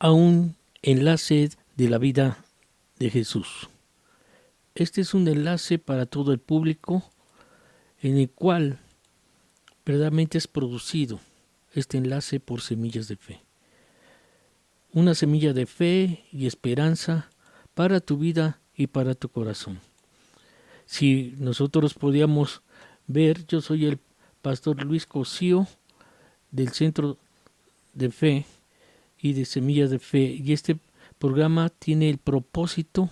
a un enlace de la vida de Jesús. Este es un enlace para todo el público en el cual verdaderamente es producido este enlace por semillas de fe. Una semilla de fe y esperanza para tu vida y para tu corazón. Si nosotros podíamos ver, yo soy el pastor Luis Cosío del Centro de Fe y de Semillas de Fe, y este programa tiene el propósito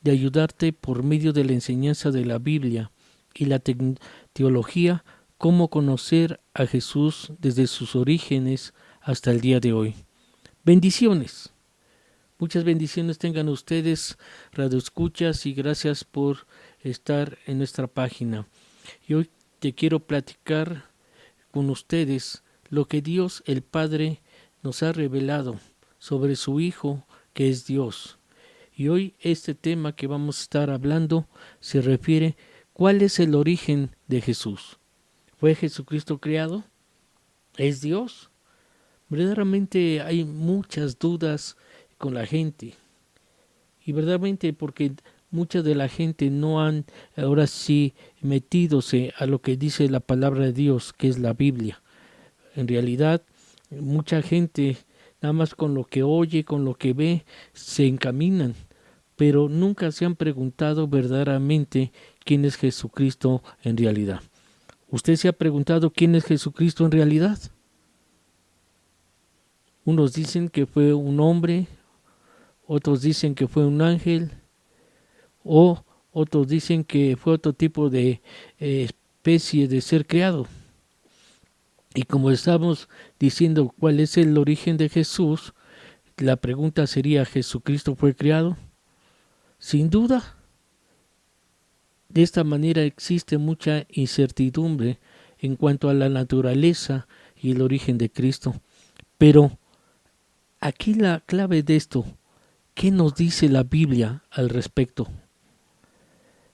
de ayudarte por medio de la enseñanza de la Biblia y la teología, cómo conocer a Jesús desde sus orígenes hasta el día de hoy. Bendiciones. Muchas bendiciones tengan ustedes, radioescuchas, y gracias por estar en nuestra página. Y hoy te quiero platicar con ustedes lo que Dios el Padre nos ha revelado sobre su Hijo, que es Dios. Y hoy este tema que vamos a estar hablando se refiere ¿cuál es el origen de Jesús? ¿Fue Jesucristo creado? ¿Es Dios? Verdaderamente hay muchas dudas con la gente. Y verdaderamente porque mucha de la gente no han ahora sí metidose a lo que dice la palabra de Dios, que es la Biblia. En realidad, mucha gente nada más con lo que oye, con lo que ve, se encaminan, pero nunca se han preguntado verdaderamente quién es Jesucristo en realidad. ¿Usted se ha preguntado quién es Jesucristo en realidad? Unos dicen que fue un hombre, otros dicen que fue un ángel, o otros dicen que fue otro tipo de especie de ser creado. Y como estamos diciendo cuál es el origen de Jesús, la pregunta sería, ¿Jesucristo fue creado? Sin duda. De esta manera existe mucha incertidumbre en cuanto a la naturaleza y el origen de Cristo. Pero aquí la clave de esto, ¿qué nos dice la Biblia al respecto?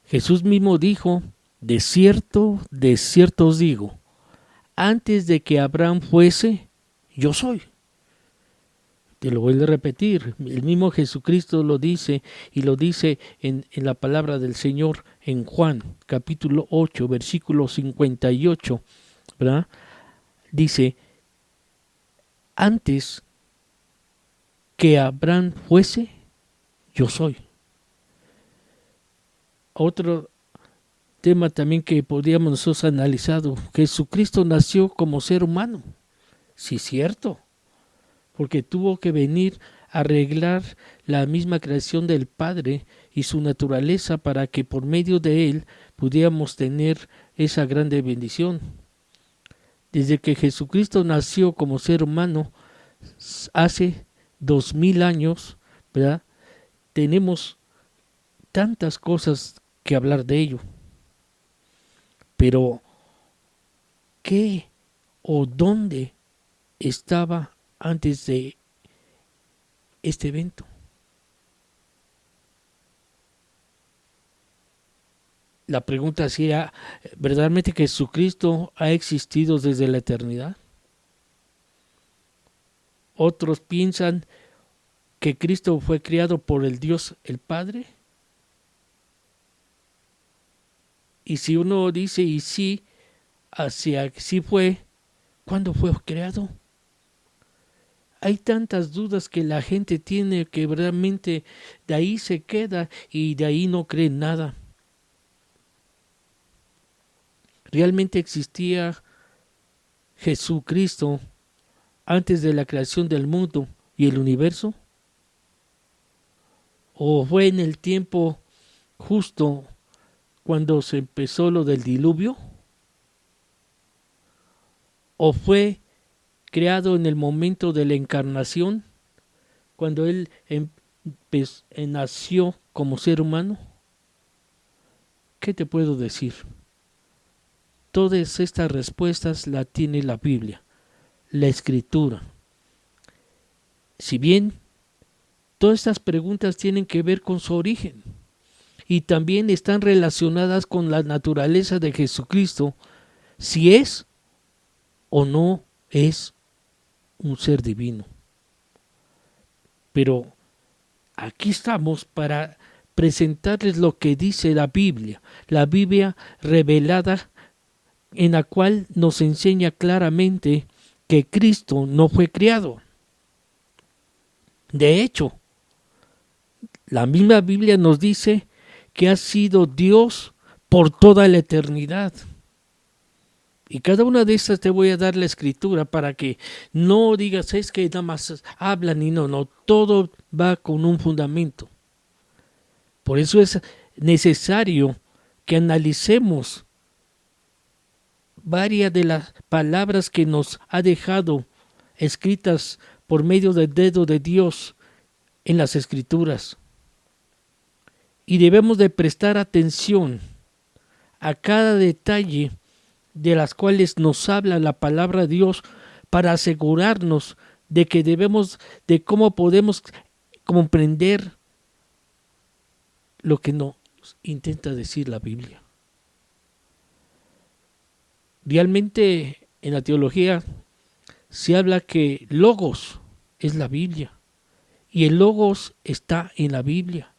Jesús mismo dijo, de cierto os digo, antes de que Abraham fuese, yo soy. Te lo voy a repetir, el mismo Jesucristo lo dice, y lo dice en la palabra del Señor en Juan, capítulo 8, versículo 58, ¿verdad? Dice, antes que Abraham fuese, yo soy. Otro tema también que podríamos nosotros analizar, Jesucristo nació como ser humano. Sí, es cierto, porque tuvo que venir a arreglar la misma creación del Padre y su naturaleza para que por medio de él pudiéramos tener esa grande bendición. Desde que Jesucristo nació como ser humano hace 2000 años, ¿verdad? Tenemos tantas cosas que hablar de ello. Pero, ¿qué o dónde estaba antes de este evento? La pregunta sería, ¿verdaderamente Jesucristo ha existido desde la eternidad? Otros piensan que Cristo fue criado por el Dios el Padre. Y si uno dice, y sí, hacia sí fue, ¿cuándo fue creado? Hay tantas dudas que la gente tiene que realmente de ahí se queda y de ahí no cree nada. ¿Realmente existía Jesucristo antes de la creación del mundo y el universo? ¿O fue en el tiempo justo cuando se empezó lo del diluvio? ¿O fue creado en el momento de la encarnación, cuando él nació como ser humano? ¿Qué te puedo decir? Todas estas respuestas las tiene la Biblia, la Escritura. Si bien todas estas preguntas tienen que ver con su origen y también están relacionadas con la naturaleza de Jesucristo, si es o no es un ser divino. pero aquí estamos para presentarles lo que dice la Biblia revelada, en la cual nos enseña claramente que Cristo no fue criado. De hecho, la misma Biblia nos dice que ha sido Dios por toda la eternidad. Y cada una de estas te voy a dar la escritura para que no digas es que nada más hablan y no, todo va con un fundamento. Por eso es necesario que analicemos varias de las palabras que nos ha dejado escritas por medio del dedo de Dios en las escrituras. Y debemos de prestar atención a cada detalle de las cuales nos habla la palabra de Dios para asegurarnos de que de cómo podemos comprender lo que nos intenta decir la Biblia. Realmente en la teología se habla que Logos es la Biblia y el Logos está en la Biblia.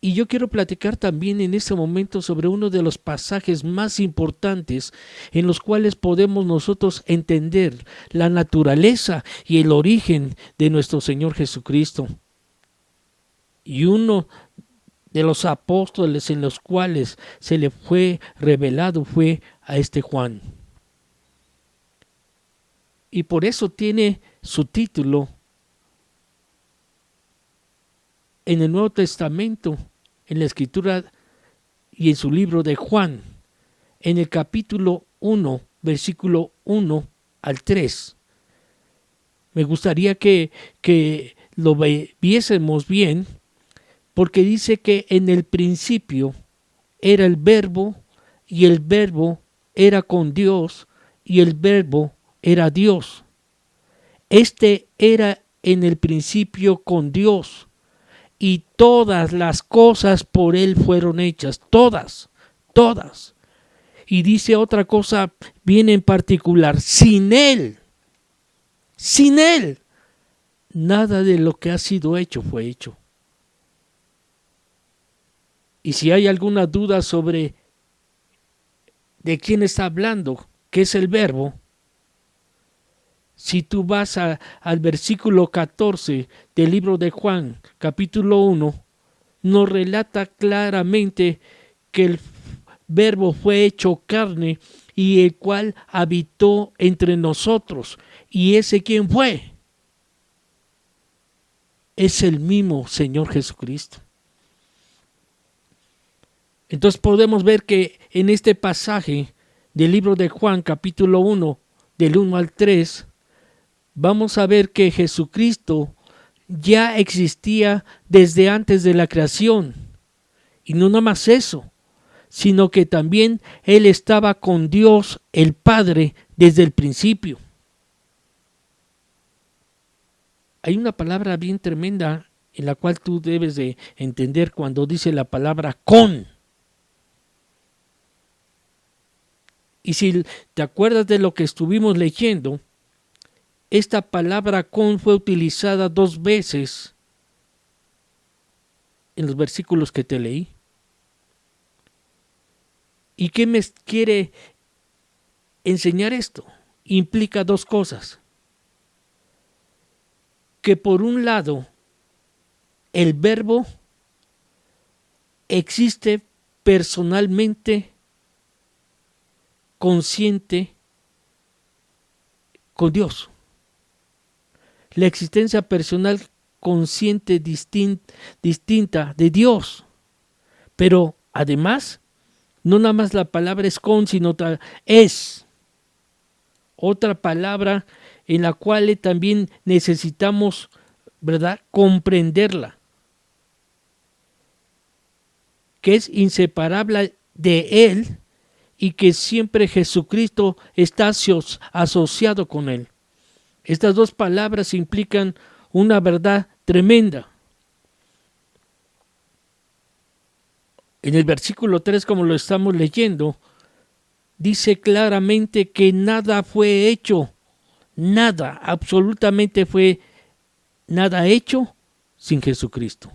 Y yo quiero platicar también en este momento sobre uno de los pasajes más importantes en los cuales podemos nosotros entender la naturaleza y el origen de nuestro Señor Jesucristo. Y uno de los apóstoles en los cuales se le fue revelado fue a este Juan. Y por eso tiene su título en el Nuevo Testamento, en la Escritura y en su libro de Juan, en el capítulo 1, versículo 1 al 3. Me gustaría que lo viésemos bien, porque dice que en el principio era el Verbo, y el Verbo era con Dios, y el Verbo era Dios. Este era en el principio con Dios, y todas las cosas por Él fueron hechas, todas. Y dice otra cosa bien en particular, sin Él, nada de lo que ha sido hecho fue hecho. Y si hay alguna duda sobre de quién está hablando, qué es el Verbo, si tú vas al versículo 14 del libro de Juan, capítulo 1, nos relata claramente que el Verbo fue hecho carne y el cual habitó entre nosotros. ¿Y ese quién fue? Es el mismo Señor Jesucristo. Entonces podemos ver que en este pasaje del libro de Juan, capítulo 1, del 1 al 3, vamos a ver que Jesucristo ya existía desde antes de la creación. Y no nada más eso, sino que también Él estaba con Dios el Padre desde el principio. Hay una palabra bien tremenda en la cual tú debes de entender cuando dice la palabra con. Y si te acuerdas de lo que estuvimos leyendo, esta palabra con fue utilizada 2 veces en los versículos que te leí. ¿Y qué me quiere enseñar esto? Implica 2 cosas. Que por un lado, el Verbo existe personalmente, consciente con Dios. La existencia personal consciente distinta de Dios. Pero además, no nada más la palabra es con, sino es otra palabra en la cual también necesitamos, ¿verdad?, comprenderla, que es inseparable de Él y que siempre Jesucristo está asociado con Él. Estas 2 palabras implican una verdad tremenda. En el versículo 3, como lo estamos leyendo, dice claramente que nada fue hecho, nada, absolutamente fue nada hecho sin Jesucristo.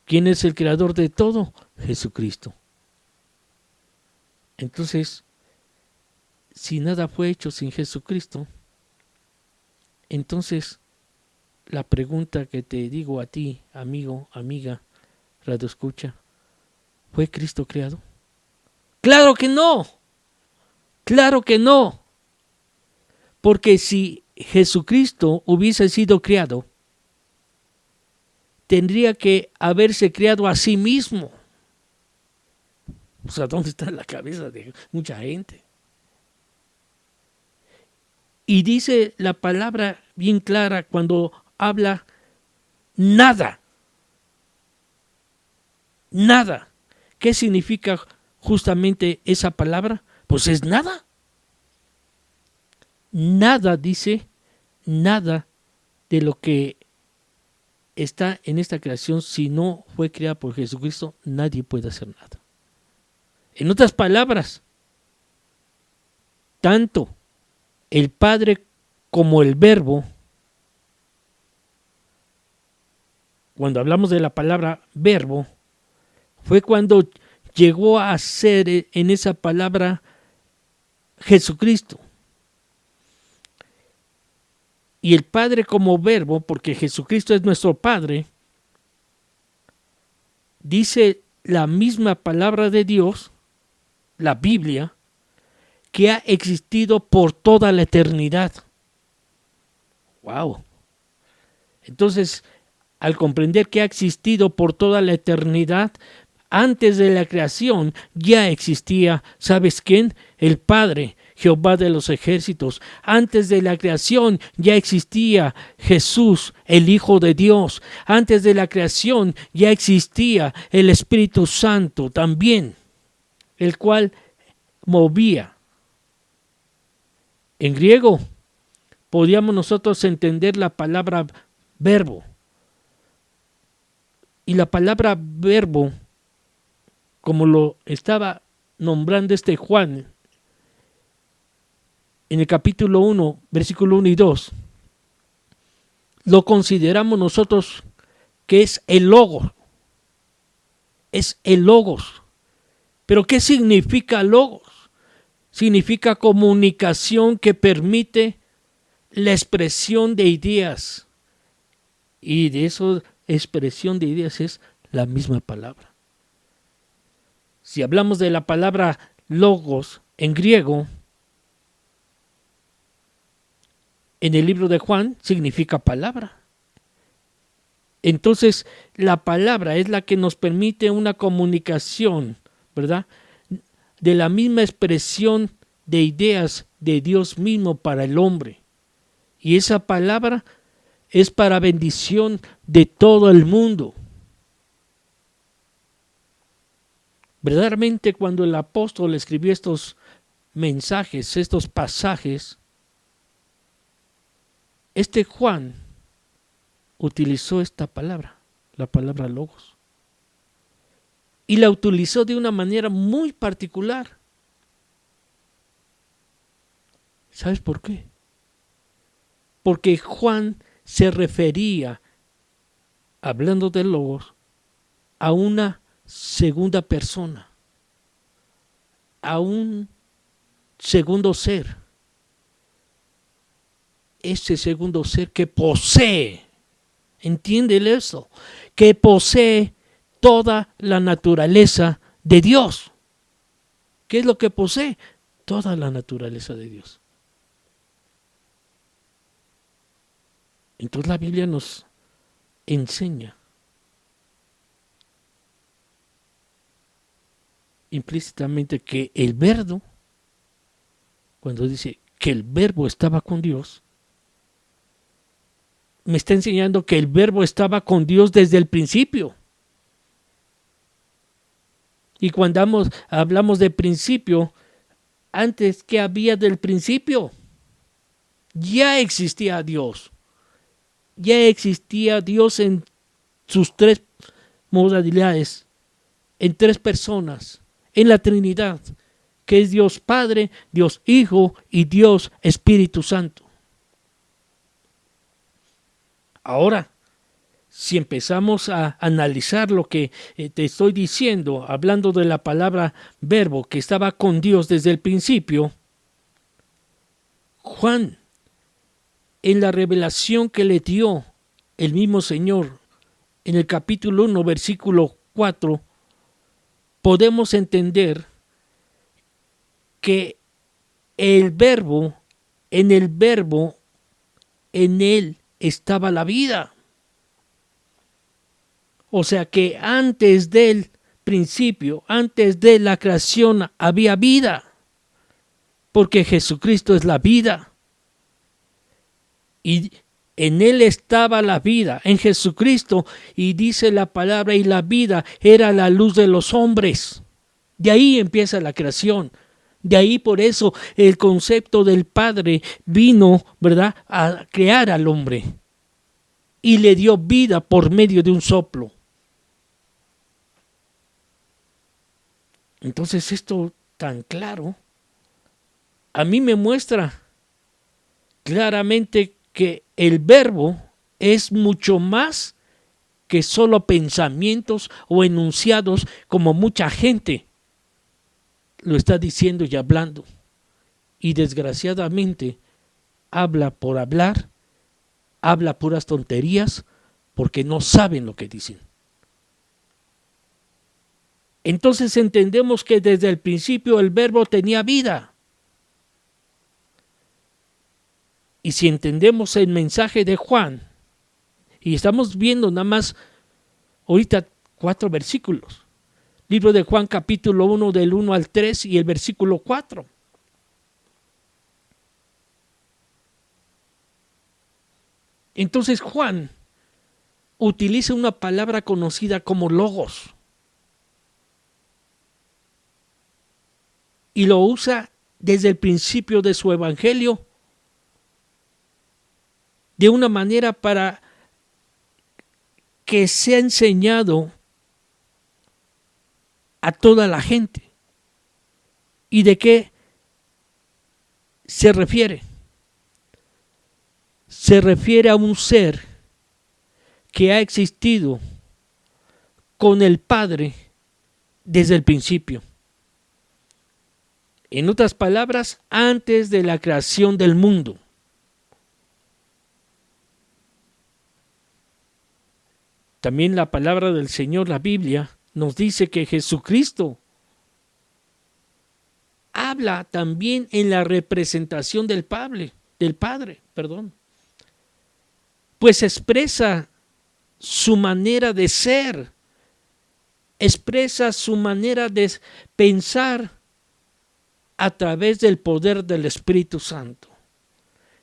¿Quién es el creador de todo? Jesucristo. Entonces, si nada fue hecho sin Jesucristo, entonces la pregunta que te digo a ti, amigo, amiga, radio escucha, ¿fue Cristo creado? ¡Claro que no! ¡Claro que no! Porque si Jesucristo hubiese sido creado, tendría que haberse creado a sí mismo. O sea, ¿dónde está la cabeza de mucha gente? Y dice la palabra bien clara cuando habla nada. Nada. ¿Qué significa justamente esa palabra? Pues es nada. Nada, dice, nada de lo que está en esta creación, si no fue creada por Jesucristo, nadie puede hacer nada. En otras palabras, tanto el Padre como el Verbo, cuando hablamos de la palabra verbo, fue cuando llegó a ser en esa palabra Jesucristo. Y el Padre como verbo, porque Jesucristo es nuestro Padre, dice la misma palabra de Dios, la Biblia, que ha existido por toda la eternidad. ¡Wow! Entonces, al comprender que ha existido por toda la eternidad, antes de la creación ya existía, ¿sabes quién? El Padre, Jehová de los ejércitos. Antes de la creación ya existía Jesús, el Hijo de Dios. Antes de la creación ya existía el Espíritu Santo también, el cual movía. En griego podíamos nosotros entender la palabra verbo. Y la palabra verbo, como lo estaba nombrando este Juan, en el capítulo 1, versículo 1 y 2, lo consideramos nosotros que es el logos. Es el logos. ¿Pero qué significa logos? Significa comunicación que permite la expresión de ideas. Y de eso, expresión de ideas es la misma palabra. Si hablamos de la palabra logos en griego, en el libro de Juan significa palabra. Entonces, la palabra es la que nos permite una comunicación, ¿verdad? De la misma expresión de ideas de Dios mismo para el hombre. Y esa palabra es para bendición de todo el mundo. Verdaderamente, cuando el apóstol escribió estos mensajes, estos pasajes, este Juan utilizó esta palabra, la palabra logos. Y la utilizó de una manera muy particular. ¿Sabes por qué? Porque Juan se refería, hablando de logos, a una segunda persona, a un segundo ser. Ese segundo ser que posee, entiéndele eso, que posee toda la naturaleza de Dios. ¿Qué es lo que posee? Toda la naturaleza de Dios. Entonces la Biblia nos enseña implícitamente que el Verbo, cuando dice que el Verbo estaba con Dios, me está enseñando que el Verbo estaba con Dios desde el principio. Y cuando hablamos de principio, antes que había del principio, ya existía Dios. Ya existía Dios en sus tres modalidades, en tres personas, en la Trinidad, que es Dios Padre, Dios Hijo y Dios Espíritu Santo. Ahora, si empezamos a analizar lo que te estoy diciendo, hablando de la palabra verbo que estaba con Dios desde el principio, Juan, en la revelación que le dio el mismo Señor, en el capítulo 1, versículo 4, podemos entender que el verbo, en él estaba la vida. O sea que antes del principio, antes de la creación, había vida, porque Jesucristo es la vida. Y en él estaba la vida, en Jesucristo, y dice la palabra, y la vida era la luz de los hombres. De ahí empieza la creación. De ahí por eso el concepto del Padre vino, ¿verdad?, a crear al hombre. Y le dio vida por medio de un soplo. Entonces esto tan claro, a mí me muestra claramente que el verbo es mucho más que solo pensamientos o enunciados como mucha gente lo está diciendo y hablando. Y desgraciadamente habla por hablar, habla puras tonterías porque no saben lo que dicen. Entonces entendemos que desde el principio el verbo tenía vida. Y si entendemos el mensaje de Juan, y estamos viendo nada más ahorita 4 versículos. Libro de Juan capítulo 1 del 1 al 3 y el versículo 4. Entonces Juan utiliza una palabra conocida como logos. Y lo usa desde el principio de su evangelio de una manera para que sea enseñado a toda la gente. ¿Y de qué se refiere? Se refiere a un ser que ha existido con el Padre desde el principio. En otras palabras, antes de la creación del mundo. También la palabra del Señor, la Biblia, nos dice que Jesucristo habla también en la representación del Padre, pues expresa su manera de ser, expresa su manera de pensar a través del poder del Espíritu Santo.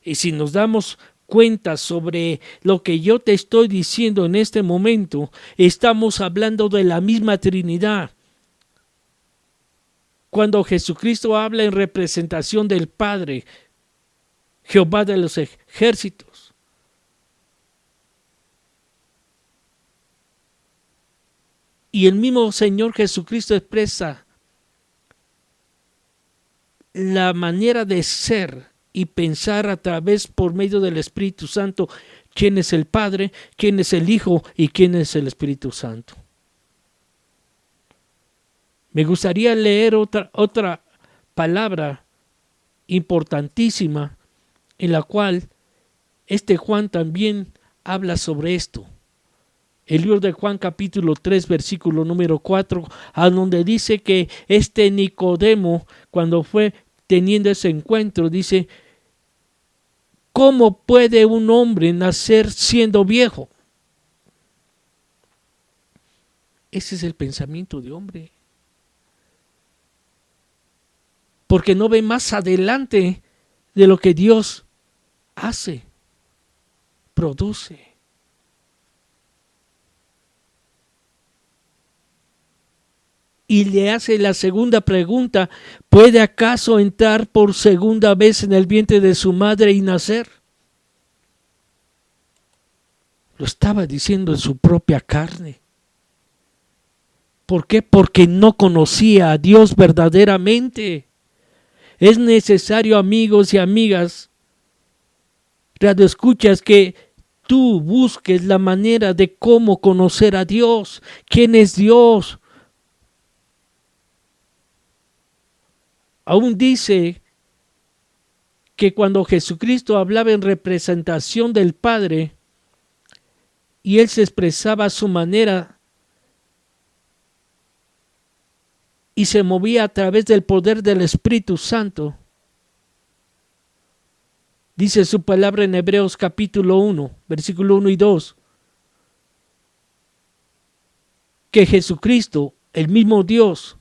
Y si nos damos cuenta sobre lo que yo te estoy diciendo en este momento, estamos hablando de la misma Trinidad. Cuando Jesucristo habla en representación del Padre, Jehová de los ejércitos, y el mismo Señor Jesucristo expresa la manera de ser y pensar a través, por medio del Espíritu Santo, quién es el Padre, quién es el Hijo y quién es el Espíritu Santo. Me gustaría leer otra palabra importantísima en la cual Juan también habla sobre esto. El libro de Juan capítulo 3 versículo número 4, a donde dice que Nicodemo, cuando fue teniendo ese encuentro, dice: ¿cómo puede un hombre nacer siendo viejo? Ese es el pensamiento de hombre. Porque no ve más adelante de lo que Dios hace, produce. Y le hace la segunda pregunta: ¿puede acaso entrar por segunda vez en el vientre de su madre y nacer? Lo estaba diciendo en su propia carne. ¿Por qué? Porque no conocía a Dios verdaderamente. Es necesario, amigos y amigas, radioescuchas, que tú busques la manera de cómo conocer a Dios, quién es Dios. Aún dice que cuando Jesucristo hablaba en representación del Padre y Él se expresaba a su manera y se movía a través del poder del Espíritu Santo, dice su palabra en Hebreos capítulo 1, versículo 1 y 2, que Jesucristo, el mismo Dios,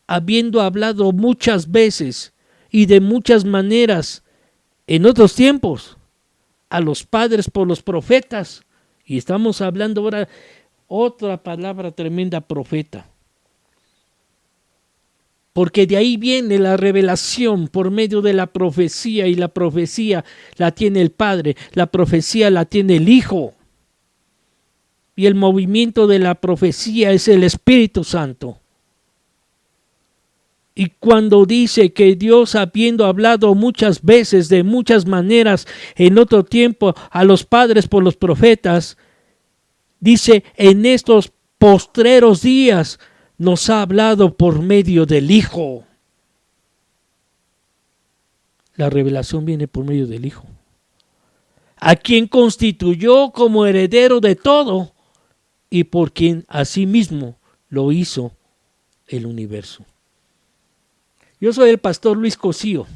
habiendo hablado muchas veces y de muchas maneras en otros tiempos a los padres por los profetas, y estamos hablando ahora otra palabra tremenda, profeta, porque de ahí viene la revelación por medio de la profecía, y la profecía la tiene el Padre, la profecía la tiene el Hijo, y el movimiento de la profecía es el Espíritu Santo. Y cuando dice que Dios, habiendo hablado muchas veces, de muchas maneras, en otro tiempo, a los padres por los profetas, dice, en estos postreros días nos ha hablado por medio del Hijo. La revelación viene por medio del Hijo, a quien constituyó como heredero de todo y por quien asimismo lo hizo el universo. Yo soy el pastor Luis Cosío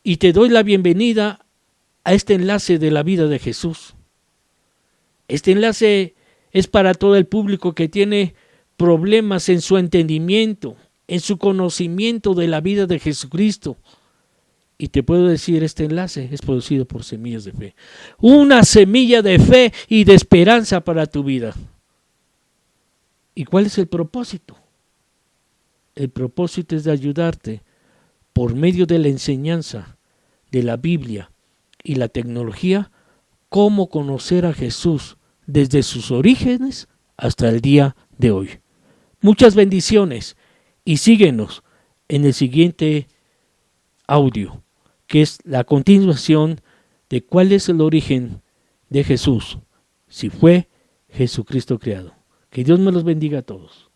y te doy la bienvenida a este enlace de la vida de Jesús. Este enlace es para todo el público que tiene problemas en su entendimiento, en su conocimiento de la vida de Jesucristo. Y te puedo decir, este enlace es producido por Semillas de Fe. Una semilla de fe y de esperanza para tu vida. ¿Y cuál es el propósito? El propósito es de ayudarte por medio de la enseñanza de la Biblia y la tecnología, cómo conocer a Jesús desde sus orígenes hasta el día de hoy. Muchas bendiciones y síguenos en el siguiente audio, que es la continuación de cuál es el origen de Jesús, si fue Jesucristo creado. Que Dios me los bendiga a todos.